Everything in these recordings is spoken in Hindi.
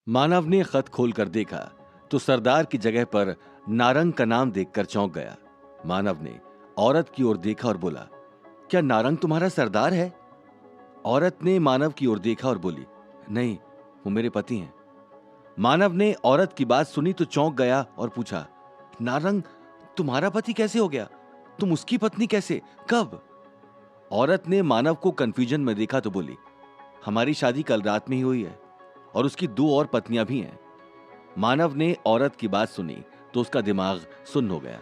मानव ने खत खोलकर देखा तो सरदार की जगह पर नारंग का नाम देखकर चौंक गया। मानव ने औरत की ओर देखा और बोला, क्या नारंग तुम्हारा सरदार है? औरत ने मानव की ओर देखा और बोली, नहीं, वो मेरे पति हैं। मानव ने औरत की बात सुनी तो चौंक गया और पूछा, नारंग तुम्हारा पति कैसे हो गया? तुम उसकी पत्नी कैसे? कब? औरत ने मानव को कंफ्यूजन में देखा तो बोली, हमारी शादी कल रात में ही हुई है और उसकी 2 और पत्नियां भी हैं। मानव ने औरत की बात सुनी तो उसका दिमाग सुन्न हो गया।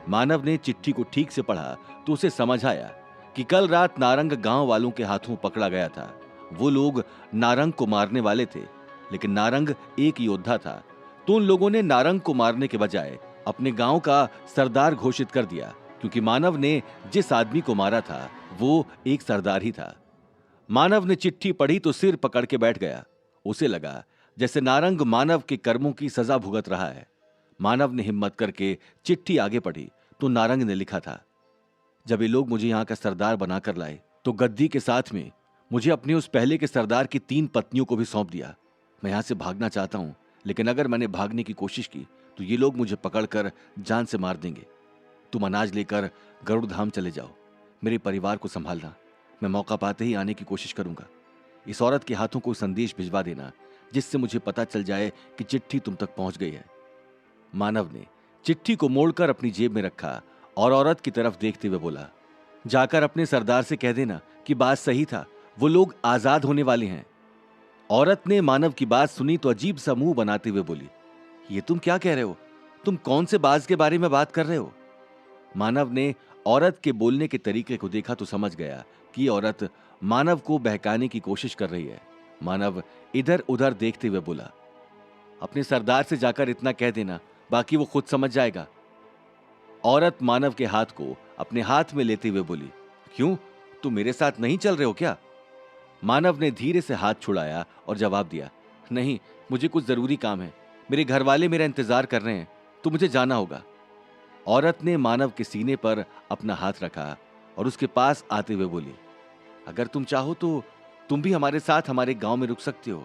मानव ने चिट्ठी को ठीक से पढ़ा तो उसे समझ आया कि कल रात नारंग गांव वालों के हाथों पकड़ा गया था। वो लोग नारंग को मारने वाले थे, लेकिन नारंग एक योद्धा था, तो उन लोगों ने नारंग को मारने के बजाय अपने गांव का सरदार घोषित कर दिया, क्योंकि मानव ने जिस आदमी को मारा था वो एक सरदार ही था। मानव ने चिट्ठी पढ़ी तो सिर पकड़ के बैठ गया। उसे लगा जैसे नारंग मानव के कर्मों की सजा भुगत रहा है। मानव ने हिम्मत करके चिट्ठी आगे पढ़ी तो नारंग ने लिखा था, जब ये लोग मुझे यहां का सरदार बनाकर लाए तो गद्दी के साथ में मुझे अपने उस पहले के सरदार की 3 पत्नियों को भी सौंप दिया। मैं यहां से भागना चाहता हूं, लेकिन अगर मैंने भागने की कोशिश की तो ये लोग मुझे पकड़कर जान से मार देंगे। तुम अनाज लेकर गरुड़ धाम चले जाओ, मेरे परिवार को संभालना। मैं मौका पाते ही आने की कोशिश करूंगा। इस औरत के हाथों कोई संदेश भिजवा देना, जिससे मुझे पता चल जाए कि चिट्ठी तुम तक पहुंच गई है। मानव ने चिट्ठी को मोड़कर अपनी जेब में रखा और औरत की तरफ देखते हुए बोला, जाकर अपने सरदार से कह देना कि बात सही था, वो लोग आजाद होने वाले हैं। औरत ने मानव की बात सुनी तो अजीब सा मुंह बनाते हुए बोली, ये तुम क्या कह रहे हो? तुम कौन से बाज के बारे में बात कर रहे हो? मानव ने औरत के बोलने के तरीके को देखा तो समझ गया कि औरत मानव को बहकाने की कोशिश कर रही है। मानव इधर उधर देखते हुए बोला, अपने सरदार से जाकर इतना कह देना, बाकी वो खुद समझ जाएगा। औरत मानव के हाथ को अपने हाथ में लेते हुए बोली, क्यों, तुम मेरे साथ नहीं चल रहे हो क्या? मानव ने धीरे से हाथ छुड़ाया और जवाब दिया, नहीं, मुझे कुछ जरूरी काम है, मेरे घर वाले मेरा इंतजार कर रहे हैं, तो मुझे जाना होगा। औरत ने मानव के सीने पर अपना हाथ रखा और उसके पास आते हुए बोली, अगर तुम चाहो तो तुम भी हमारे साथ हमारे गांव में रुक सकते हो,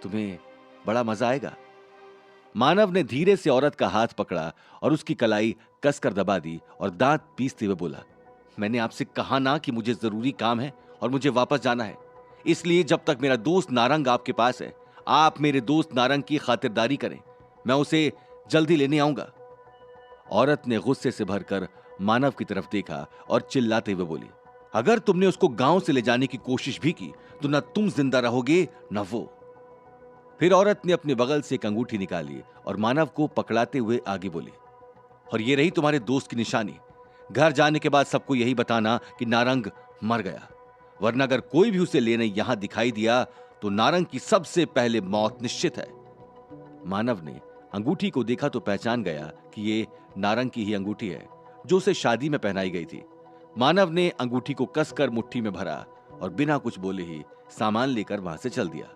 तुम्हें बड़ा मजा आएगा। मानव ने धीरे से औरत का हाथ पकड़ा और उसकी कलाई कसकर दबा दी और दांत पीसते हुए बोला, मैंने आपसे कहा ना कि मुझे जरूरी काम है और मुझे वापस जाना है, इसलिए जब तक मेरा दोस्त नारंग आपके पास है, आप मेरे दोस्त नारंग की खातिरदारी करें, मैं उसे जल्दी लेने आऊंगा। औरत ने गुस्से से भरकर मानव की तरफ देखा और चिल्लाते हुए बोली, अगर तुमने उसको गांव से ले जाने की कोशिश भी की तो न तुम जिंदा रहोगे न वो। फिर औरत ने अपने बगल से एक अंगूठी निकाली और मानव को पकड़ाते हुए आगे बोली, और ये रही तुम्हारे दोस्त की निशानी। घर जाने के बाद सबको यही बताना कि नारंग मर गया, वरना अगर कोई भी उसे लेने यहां दिखाई दिया तो नारंग की सबसे पहले मौत निश्चित है। मानव ने अंगूठी को देखा तो पहचान गया कि ये नारंग की ही अंगूठी है जो उसे शादी में पहनाई गई थी। मानव ने अंगूठी को कसकर मुट्ठी में भरा और बिना कुछ बोले ही सामान लेकर वहां से चल दिया।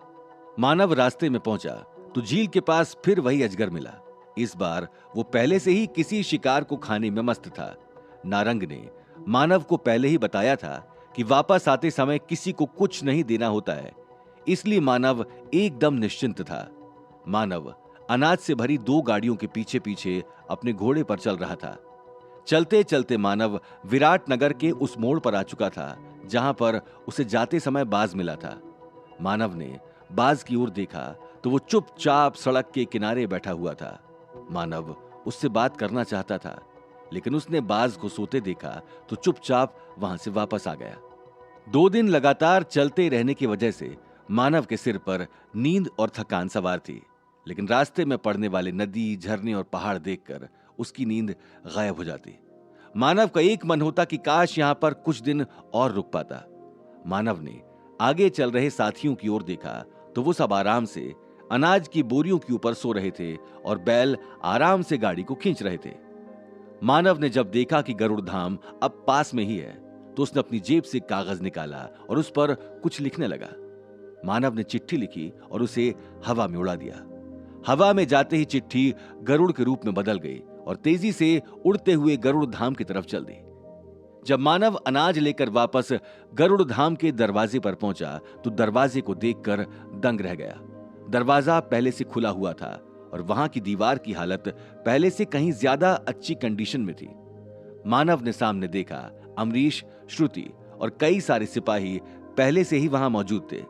मानव रास्ते में पहुंचा तो झील के पास फिर वही अजगर मिला। इस बार वो पहले से ही किसी शिकार को खाने में मस्त था। नारंग ने मानव को पहले ही बताया था कि वापस आते समय किसी को कुछ नहीं देना होता है, इसलिए मानव एकदम निश्चिंत था। मानव अनाज से भरी 2 गाड़ियों के पीछे पीछे अपने घोड़े पर चल रहा था। चलते चलते मानव विराट नगर के उस मोड़ पर आ चुका था जहां पर उसे जाते समय बाज मिला था। मानव ने बाज की ओर देखा तो वो चुपचाप सड़क के किनारे बैठा हुआ था। मानव उससे बात करना चाहता था, लेकिन उसने बाज को सोते देखा तो चुपचाप वहां से वापस आ गया। 2 दिन लगातार चलते रहने की वजह से मानव के सिर पर नींद और थकान सवार थी, लेकिन रास्ते में पड़ने वाले नदी, झरने और पहाड़ देखकर उसकी नींद गायब हो जाती। मानव का एक मन होता कि काश यहां पर कुछ दिन और रुक पाता। मानव ने आगे चल रहे साथियों की ओर देखा तो वो सब आराम से अनाज की बोरियों के ऊपर सो रहे थे और बैल आराम से गाड़ी को खींच रहे थे। मानव ने जब देखा कि गरुड़ धाम अब पास में ही है तो उसने अपनी जेब से कागज निकाला और उस पर कुछ लिखने लगा। मानव ने चिट्ठी लिखी और उसे हवा में उड़ा दिया। हवा में जाते ही चिट्ठी गरुड़ के रूप में बदल गई और तेजी से उड़ते हुए गरुड़ धाम की तरफ चल दी। जब मानव अनाज लेकर वापस गरुड़ धाम के दरवाजे पर पहुंचा तो दरवाजे को देखकर दंग रह गया। दरवाजा पहले से खुला हुआ था और वहां की दीवार की हालत पहले से कहीं ज्यादा अच्छी कंडीशन में थी। मानव ने सामने देखा अमरीश, श्रुति और कई सारे सिपाही पहले से ही वहां मौजूद थे।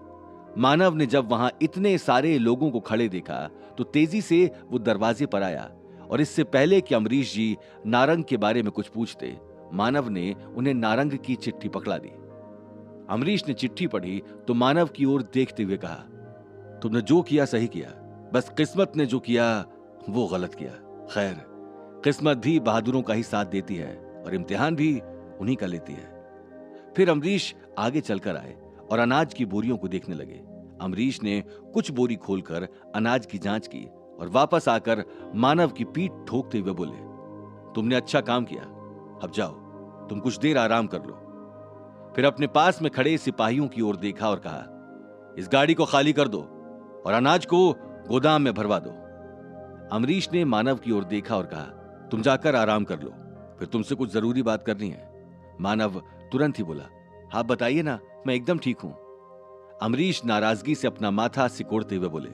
मानव ने जब वहां इतने सारे लोगों को खड़े देखा तो तेजी से वो दरवाजे पर आया और इससे पहले कि अमरीश जी नारंग के बारे में कुछ पूछते, मानव ने उन्हें नारंग की चिट्ठी पकड़ा दी। अमरीश ने चिट्ठी पढ़ी तो मानव की ओर देखते हुए कहा, तुमने जो किया सही किया, बस किस्मत ने जो किया वो गलत किया। खैर, किस्मत भी बहादुरों का ही साथ देती है और इम्तिहान भी उन्हीं का लेती है। फिर अमरीश आगे चलकर आए और अनाज की बोरियों को देखने लगे। अमरीश ने कुछ बोरी खोलकर अनाज की जांच की और वापस आकर मानव की पीठ ठोकते हुए बोले, तुमने अच्छा काम किया, अब जाओ, तुम कुछ देर आराम कर लो। फिर अपने पास में खड़े सिपाहियों की ओर देखा और कहा, इस गाड़ी को खाली कर दो और अनाज को गोदाम में भरवा दो। अमरीश ने मानव की ओर देखा और कहा, तुम जाकर आराम कर लो, फिर तुमसे कुछ जरूरी बात करनी है। मानव तुरंत ही बोला, आप बताइए ना, मैं एकदम ठीक हूं। अमरीश नाराजगी से अपना माथा सिकोड़ते हुए बोले,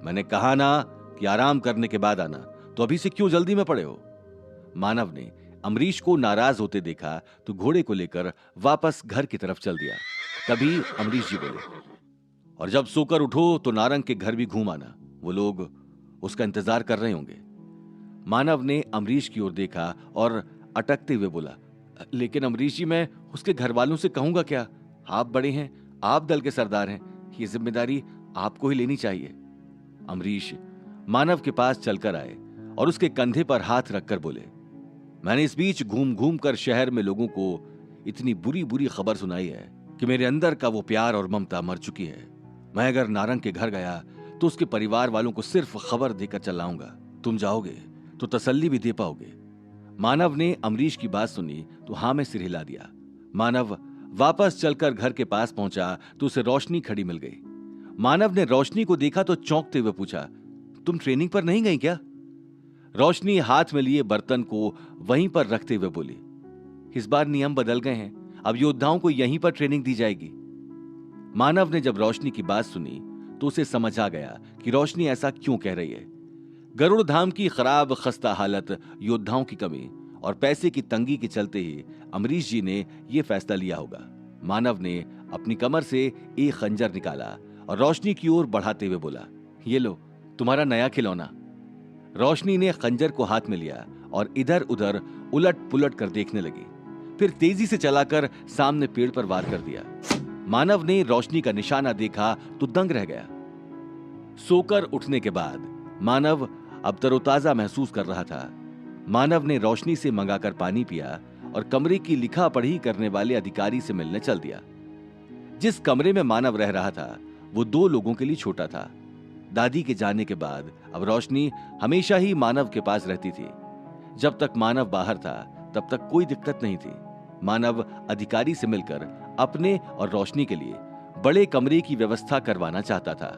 मैंने कहा ना कि आराम करने के बाद आना, तो अभी से क्यों जल्दी में पड़े हो? मानव ने अमरीश को नाराज होते देखा तो घोड़े को लेकर वापस घर की तरफ चल दिया। तभी अमरीश जी बोले, और जब सोकर उठो तो नारंग के घर भी घूम आना, वो लोग उसका इंतजार कर रहे होंगे। मानव ने अमरीश की ओर देखा और अटकते हुए बोला, लेकिन अमरीश जी, मैं उसके घर वालों से कहूंगा क्या? आप बड़े हैं, आप दल के सरदार हैं, ये जिम्मेदारी आपको ही लेनी चाहिए। अमरीश मानव के पास चलकर आए और उसके कंधे पर हाथ रखकर बोले, मैंने इस बीच घूम घूम कर शहर में लोगों को इतनी बुरी बुरी खबर सुनाई है कि मेरे अंदर का वो प्यार और ममता मर चुकी है। मैं अगर नारंग के घर गया तो उसके परिवार वालों को सिर्फ खबर देकर चलाऊंगा। तुम जाओगे तो तसल्ली भी दे पाओगे। मानव ने अमरीश की बात सुनी तो हां में सिर हिला दिया। मानव वापस चलकर घर के पास पहुंचा तो उसे रोशनी खड़ी मिल गई। मानव ने रोशनी को देखा तो चौंकते हुए पूछा, तुम ट्रेनिंग पर नहीं गई क्या? रोशनी हाथ में लिए बर्तन को वहीं पर रखते हुए बोली, इस बार नियम बदल गए हैं, अब योद्धाओं को यहीं पर ट्रेनिंग दी जाएगी। मानव ने जब रोशनी की बात सुनी तो उसे समझ आ गया कि रोशनी ऐसा क्यों कह रही है। गरुड़ धाम की खराब खस्ता हालत, योद्धाओं की कमी और पैसे की तंगी के चलते ही अमरीश जी ने यह फैसला लिया होगा। मानव ने अपनी कमर से एक खंजर निकाला और रोशनी की ओर बढ़ाते हुए बोला, ये लो तुम्हारा नया खिलौना। रोशनी ने खंजर को हाथ में लिया और इधर उधर उलट पुलट कर देखने लगी, फिर तेजी से चलाकर सामने पेड़ पर वार कर दिया। मानव ने रोशनी का निशाना देखा तो दंग रह गया। सोकर उठने के बाद मानव अब तरोताजा महसूस कर रहा था। मानव ने रोशनी से मंगाकर पानी पिया और कमरे की लिखा पढ़ी करने वाले अधिकारी से मिलने चल दिया। जिस कमरे में मानव रह रहा था वो 2 लोगों के लिए छोटा था। दादी के जाने के बाद अब रोशनी हमेशा ही मानव के पास रहती थी। जब तक मानव बाहर था तब तक कोई दिक्कत नहीं थी। मानव अधिकारी से मिलकर अपने और रोशनी के लिए बड़े कमरे की व्यवस्था करवाना चाहता था।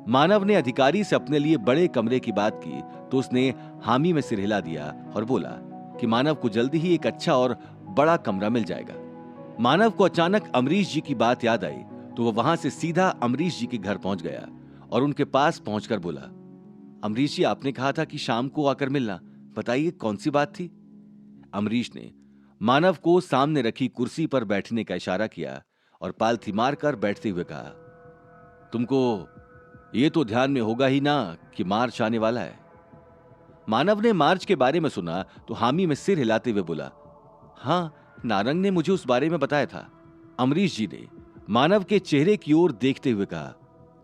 मानव ने अधिकारी से अपने लिए बड़े कमरे की बात की तो उसने हामी में सिर हिला दिया और बोला कि मानव को जल्दी ही एक अच्छा और बड़ा कमरा मिल जाएगा। मानव को अचानक अमरीश जी की बात याद आई तो वह वहां से सीधा अमरीश जी के घर पहुंच गया और उनके पास पहुंचकर बोला, अमरीश जी, आपने कहा था कि शाम को आकर मिलना, बताइए कौन सी बात थी? अमरीश ने मानव को सामने रखी कुर्सी पर बैठने का इशारा किया और पालथी मारकर बैठते हुए कहा, तुमको ये तो ध्यान में होगा ही ना कि मार्च आने वाला है। मानव ने मार्च के बारे में सुना तो हामी में सिर हिलाते हुए बोला, हां, नारंग ने मुझे उस बारे में बताया था। अमरीश जी ने मानव के चेहरे की ओर देखते हुए कहा,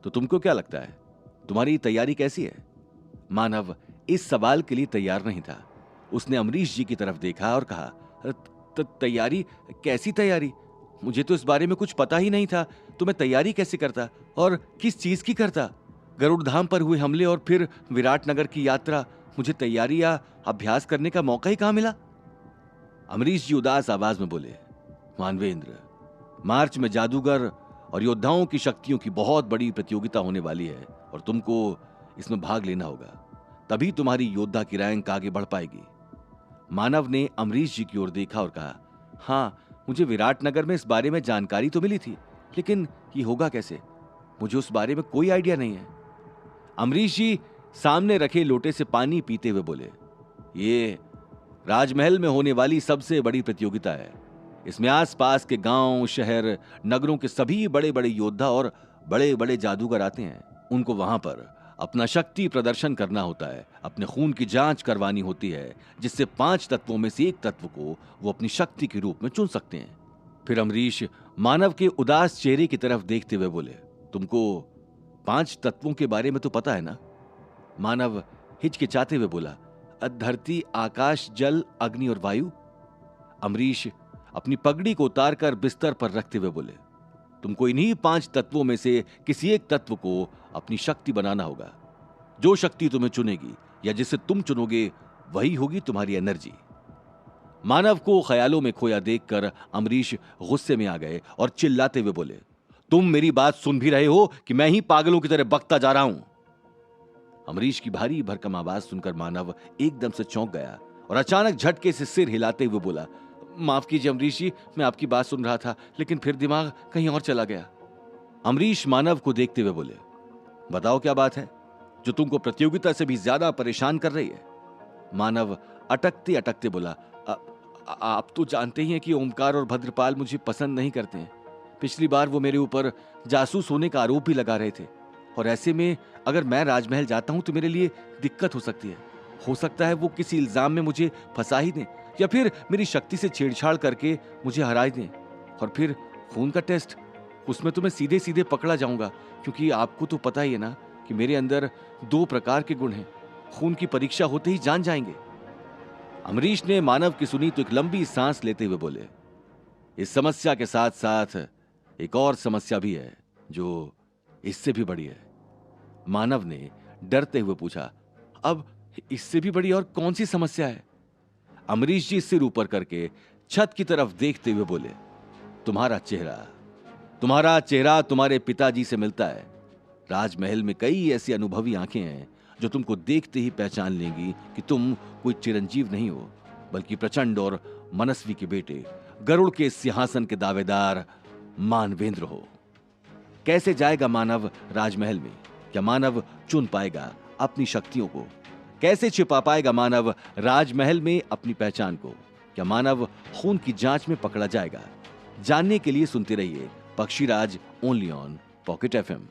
तो तुमको क्या लगता है, तुम्हारी तैयारी कैसी है? मानव इस सवाल के लिए तैयार नहीं था। उसने अमरीश जी की तरफ देखा और कहा, तैयारी? कैसी तैयारी? मुझे तो इस बारे में कुछ पता ही नहीं था, तो मैं तैयारी कैसे करता और किस चीज की करता? गरुड़ धाम पर हुए हमले और फिर विराटनगर की यात्रा, मुझे तैयारी या अभ्यास करने का मौका ही कहां मिला? अमरीश जी उदास आवाज में बोले, मानवेंद्र, मार्च में जादूगर और योद्धाओं की शक्तियों की बहुत बड़ी प्रतियोगिता होने वाली है और तुमको इसमें भाग लेना होगा, तभी तुम्हारी योद्धा की रैंक आगे बढ़ पाएगी। मानव ने अमरीश जी की ओर देखा और कहा, हां, मुझे विराटनगर में इस बारे में जानकारी तो मिली थी, लेकिन ये होगा कैसे? मुझे उस बारे में कोई आइडिया नहीं है। अमरीश जी सामने रखे लोटे से पानी पीते हुए बोले, ये राजमहल में होने वाली सबसे बड़ी प्रतियोगिता है। इसमें आसपास के गांव, शहर, नगरों के सभी बड़े बड़े योद्धा और बड़े बड़े जादूगर आते हैं। उनको वहां पर अपना शक्ति प्रदर्शन करना होता है, अपने खून की जांच करवानी होती है, जिससे 5 तत्वों में से एक तत्व को वो अपनी शक्ति के रूप में चुन सकते हैं। फिर अमरीश मानव के उदास चेहरे की तरफ देखते हुए बोले, तुमको 5 तत्वों के बारे में तो पता है ना? मानव हिचकिचाते हुए बोला, धरती, आकाश, जल, अग्नि और वायु। अमरीश अपनी पगड़ी को उतारकर बिस्तर पर रखते हुए बोले, तुमको इन्हीं 5 तत्वों में से किसी एक तत्व को अपनी शक्ति बनाना होगा। जो शक्ति तुम्हें चुनेगी या जिसे तुम चुनोगे वही होगी तुम्हारी एनर्जी। मानव को ख्यालों में खोया देखकर अमरीश गुस्से में आ गए और चिल्लाते हुए बोले, तुम मेरी बात सुन भी रहे हो कि मैं ही पागलों की तरह बकता जा रहा हूं? अमरीश की भारी भरकम आवाज सुनकर मानव एकदम से चौंक गया और अचानक झटके से सिर हिलाते हुए बोला, माफ कीजिए अमरीश जी, मैं आपकी बात सुन रहा था लेकिन फिर दिमाग कहीं और चला गया। अमरीश मानव को देखते हुए बोले, बताओ क्या बात है जो तुमको प्रतियोगिता से भी ज्यादा परेशान कर रही है? मानव अटकते अटकते बोला, आप तो जानते ही हैं कि ओमकार और भद्रपाल मुझे पसंद नहीं करते हैं। पिछली बार वो मेरे ऊपर जासूस होने का आरोप भी लगा रहे थे और ऐसे में अगर मैं राजमहल जाता हूं तो मेरे लिए दिक्कत हो सकती है। हो सकता है वो किसी इल्जाम में मुझे फंसा ही दें या फिर मेरी शक्ति से छेड़छाड़ करके मुझे हरा दें। और फिर खून का टेस्ट, उसमें तो मैं सीधे सीधे पकड़ा जाऊंगा, क्योंकि आपको तो पता ही है ना कि मेरे अंदर 2 प्रकार के गुण हैं। खून की परीक्षा होते ही जान जाएंगे। अमरीश ने मानव की सुनी तो एक लंबी सांस लेते हुए बोले, इस समस्या के साथ साथ एक और समस्या भी है जो इससे भी बड़ी है। मानव ने डरते हुए पूछा, अब इससे भी बड़ी और कौन सी समस्या है? अमरीश जी सिर ऊपर करके छत की तरफ देखते हुए बोले, तुम्हारा चेहरा तुम्हारे पिताजी से मिलता है। राजमहल में कई ऐसी अनुभवी आंखें हैं जो तुमको देखते ही पहचान लेंगी कि तुम कोई चिरंजीव नहीं हो, बल्कि प्रचंड और मनस्वी के बेटे, गरुड़ के सिंहासन के दावेदार मानवेंद्र हो। कैसे जाएगा मानव राजमहल में? क्या मानव चुन पाएगा अपनी शक्तियों को? कैसे छिपा पाएगा मानव राजमहल में अपनी पहचान को? क्या मानव खून की जांच में पकड़ा जाएगा? जानने के लिए सुनते रहिए पक्षीराज, ओनली ऑन पॉकेट FM।